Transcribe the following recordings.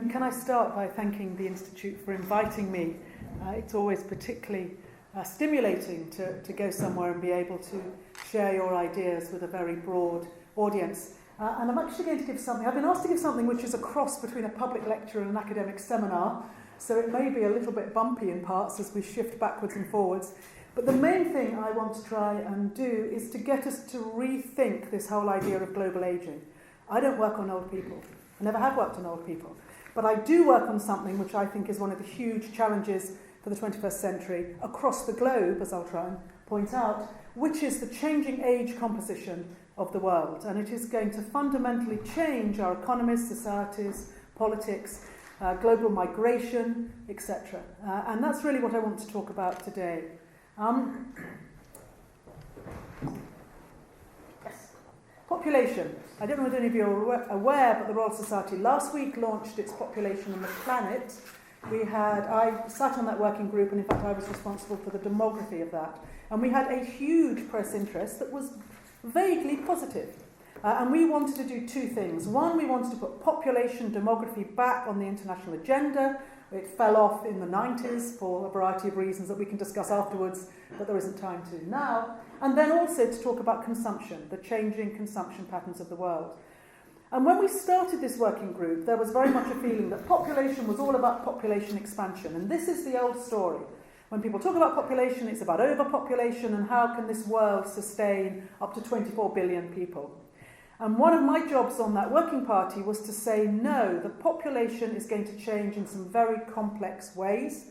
And can I start by thanking the Institute for inviting me? It's always particularly stimulating to go somewhere and be able to share your ideas with a very broad audience. And I'm actually going to give something, I've been asked to give something which is a cross between a public lecture and an academic seminar, so it may be a little bit bumpy in parts as we shift backwards and forwards. But the main thing I want to try and do is to get us to rethink this whole idea of global ageing. I don't work on old people. I never have worked on old people. But I do work on something which I think is one of the huge challenges for the 21st century across the globe, as I'll try and point out, which is the changing age composition of the world. And it is going to fundamentally change our economies, societies, politics, global migration, etc. And that's really what I want to talk about today. Yes. Population. I don't know whether any of you are aware, but the Royal Society last week launched its Population on the Planet. I sat on that working group, and in fact I was responsible for the demography of that. And we had a huge press interest that was vaguely positive. And we wanted to do two things. One, we wanted to put population demography back on the international agenda. It fell off in the 90s for a variety of reasons that we can discuss afterwards, but there isn't time to now. And then also to talk about consumption, the changing consumption patterns of the world. And when we started this working group, there was very much a feeling that population was all about population expansion. And this is the old story. When people talk about population, it's about overpopulation and how can this world sustain up to 24 billion people. And one of my jobs on that working party was to say, no, the population is going to change in some very complex ways.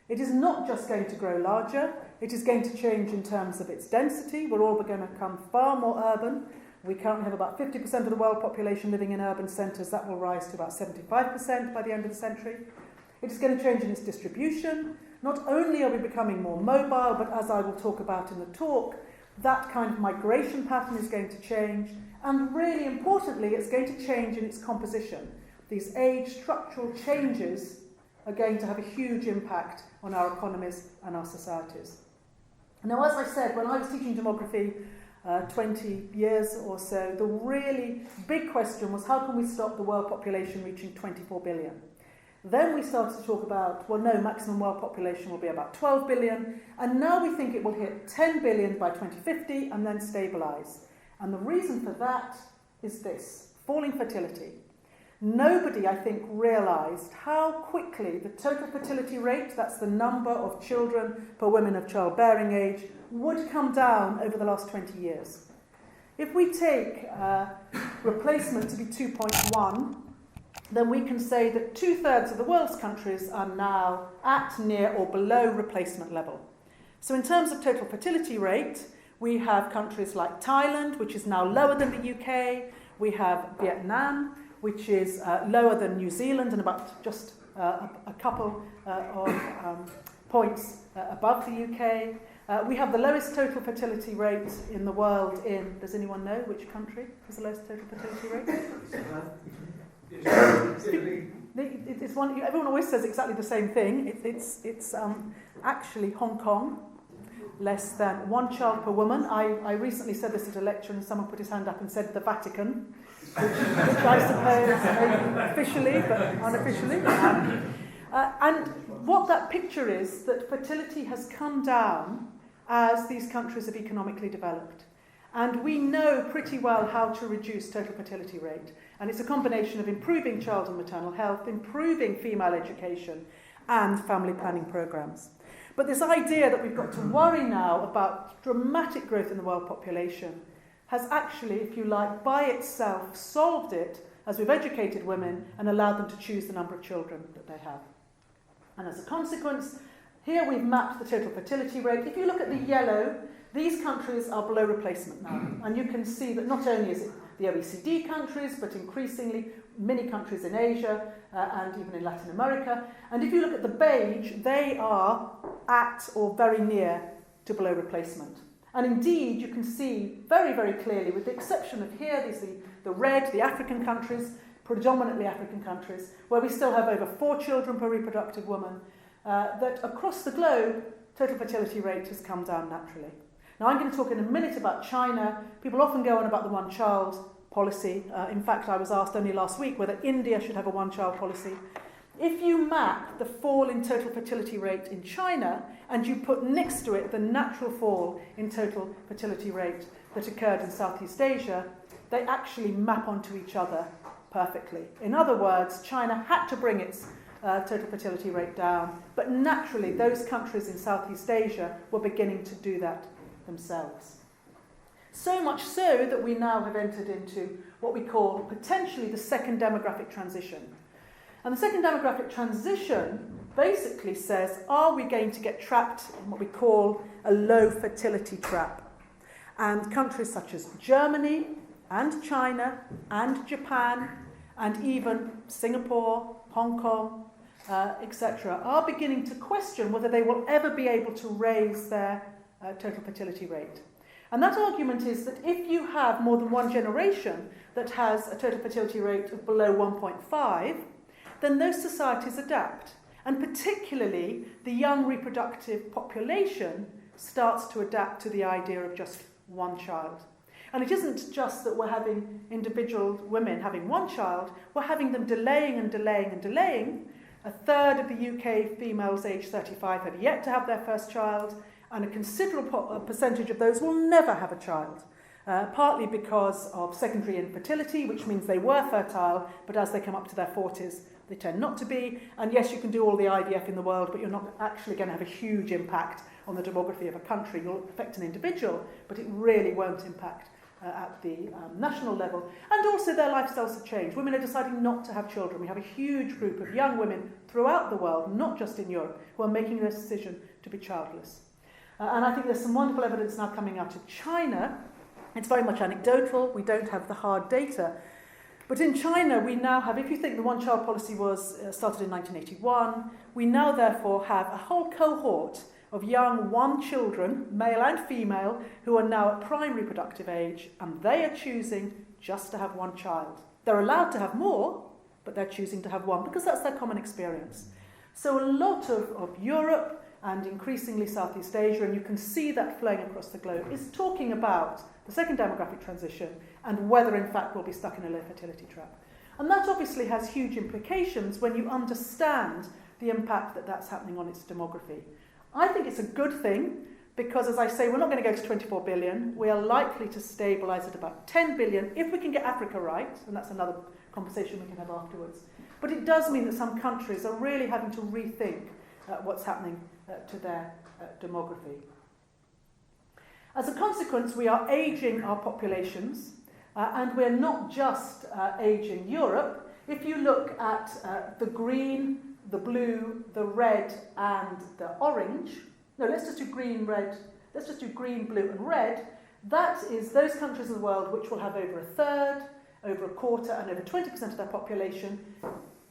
It is not just going to grow larger, it is going to change in terms of its density. We're all going to become far more urban. We currently have about 50% of the world population living in urban centres. That will rise to about 75% by the end of the century. It is going to change in its distribution. Not only are we becoming more mobile, but as I will talk about in the talk, that kind of migration pattern is going to change. And really importantly, it's going to change in its composition. These age structural changes are going to have a huge impact on our economies and our societies. Now, as I said, when I was teaching demography 20 years or so, the really big question was how can we stop the world population reaching 24 billion? Then we started to talk about, well, no, maximum world population will be about 12 billion, and now we think it will hit 10 billion by 2050 and then stabilise. And the reason for that is this, falling fertility. Nobody, I think, realised how quickly the total fertility rate, that's the number of children per woman of childbearing age, would come down over the last 20 years. If we take replacement to be 2.1, then we can say that 2/3 of the world's countries are now at, near or below replacement level. So in terms of total fertility rate, we have countries like Thailand, which is now lower than the UK. We have Vietnam, which is lower than New Zealand and about just a couple of points above the UK. We have the lowest total fertility rate in the world in, does anyone know which country has the lowest total fertility rate? It's one, everyone always says exactly the same thing. It's actually Hong Kong. Less than one child per woman. I recently said this at a lecture and someone put his hand up and said the Vatican, which I suppose officially but unofficially. And what that picture is that fertility has come down as these countries have economically developed. And we know pretty well how to reduce total fertility rate. And it's a combination of improving child and maternal health, improving female education, and family planning programs. But this idea that we've got to worry now about dramatic growth in the world population has actually, if you like, by itself solved it as we've educated women and allowed them to choose the number of children that they have. And as a consequence, here we've mapped the total fertility rate. If you look at the yellow, these countries are below replacement now. And you can see that not only is it the OECD countries, but increasingly many countries in Asia and even in Latin America. And if you look at the beige, they are at or very near to below replacement. And indeed, you can see very, very clearly, with the exception of here, these are the red, the African countries, predominantly African countries, where we still have over 4 children per reproductive woman, that across the globe, total fertility rate has come down naturally. Now, I'm going to talk in a minute about China. People often go on about the one-child policy. In fact, I was asked only last week whether India should have a one-child policy. If you map the fall in total fertility rate in China and you put next to it the natural fall in total fertility rate that occurred in Southeast Asia, they actually map onto each other perfectly. In other words, China had to bring its total fertility rate down, but naturally those countries in Southeast Asia were beginning to do that themselves. So much so that we now have entered into what we call potentially the second demographic transition. And the second demographic transition basically says, are we going to get trapped in what we call a low fertility trap? And countries such as Germany and China and Japan and even Singapore, Hong Kong, etc., are beginning to question whether they will ever be able to raise their total fertility rate. And that argument is that if you have more than one generation that has a total fertility rate of below 1.5, then those societies adapt. And particularly, the young reproductive population starts to adapt to the idea of just one child. And it isn't just that we're having individual women having one child, we're having them delaying and delaying and delaying. A third of the UK females aged 35 have yet to have their first child, and a considerable percentage of those will never have a child. Partly because of secondary infertility, which means they were fertile, but as they come up to their 40s, they tend not to be. And yes, you can do all the IVF in the world, but you're not actually going to have a huge impact on the demography of a country. You'll affect an individual, but it really won't impact at the national level. And also their lifestyles have changed. Women are deciding not to have children. We have a huge group of young women throughout the world, not just in Europe, who are making the decision to be childless. And I think there's some wonderful evidence now coming out of China. It's very much anecdotal. We don't have the hard data. But in China, we now have, if you think the one-child policy was started in 1981, we now therefore have a whole cohort of young one children, male and female, who are now at prime reproductive age, and they are choosing just to have one child. They're allowed to have more, but they're choosing to have one because that's their common experience. So a lot of Europe and increasingly Southeast Asia, and you can see that flowing across the globe, is talking about the second demographic transition and whether in fact we'll be stuck in a low fertility trap. And that obviously has huge implications when you understand the impact that that's happening on its demography. I think it's a good thing because, as I say, we're not going to go to 24 billion. We are likely to stabilise at about 10 billion if we can get Africa right, and that's another conversation we can have afterwards. But it does mean that some countries are really having to rethink what's happening to their demography. As a consequence, we are ageing our populations, and we're not just ageing Europe. If you look at the green, the blue, the red, and the orange, no, let's just do green, red, let's just do green, blue, and red. That is those countries of the world which will have over a third, over a quarter, and over 20% of their population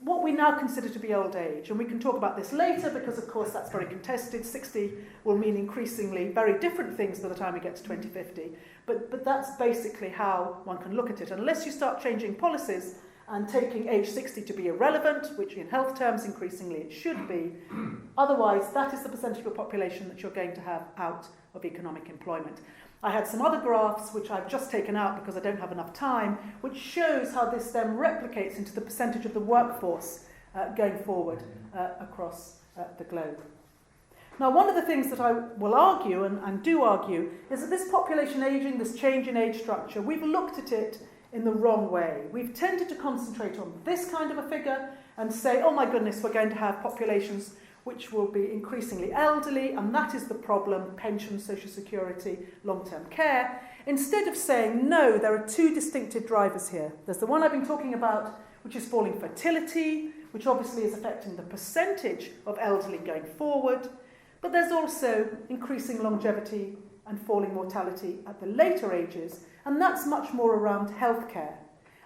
what we now consider to be old age. And we can talk about this later because, of course, that's very contested. 60 will mean increasingly very different things by the time we get to 2050. But that's basically how one can look at it. Unless you start changing policies and taking age 60 to be irrelevant, which in health terms increasingly it should be, otherwise that is the percentage of the population that you're going to have out of economic employment. I had some other graphs which I've just taken out because I don't have enough time, which shows how this then replicates into the percentage of the workforce going forward across the globe. Now, one of the things that I will argue, and do argue, is that this population ageing, this change in age structure, we've looked at it in the wrong way. We've tended to concentrate on this kind of a figure and say, oh my goodness, we're going to have populations which will be increasingly elderly, and that is the problem: pension, social security, long-term care. Instead of saying, no, there are two distinctive drivers here. There's the one I've been talking about, which is falling fertility, which obviously is affecting the percentage of elderly going forward. But there's also increasing longevity and falling mortality at the later ages, and that's much more around healthcare.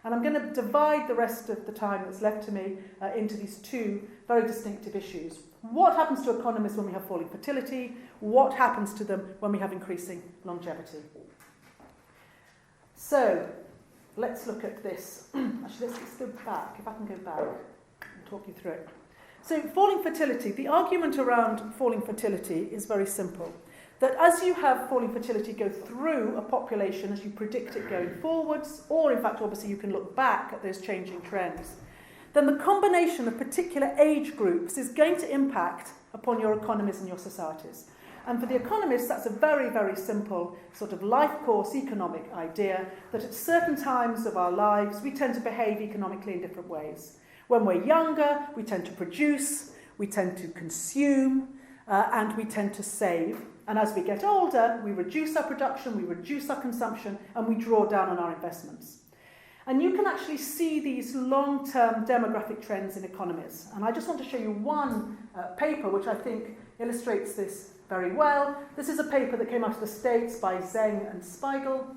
And I'm going to divide the rest of the time that's left to me into these two very distinctive issues. What happens to economies when we have falling fertility? What happens to them when we have increasing longevity? So, let's look at this. Actually, let's go back. If I can go back and talk you through it. So, falling fertility. The argument around falling fertility is very simple. That as you have falling fertility go through a population, as you predict it going forwards, or in fact, obviously, you can look back at those changing trends, then the combination of particular age groups is going to impact upon your economies and your societies. And for the economists, that's a very, very simple sort of life course economic idea that at certain times of our lives, we tend to behave economically in different ways. When we're younger, we tend to produce, we tend to consume, and we tend to save. And as we get older, we reduce our production, we reduce our consumption, and we draw down on our investments. And you can actually see these long-term demographic trends in economies. And I just want to show you one paper which I think illustrates this very well. This is a paper that came out of the States by Zeng and Spiegel.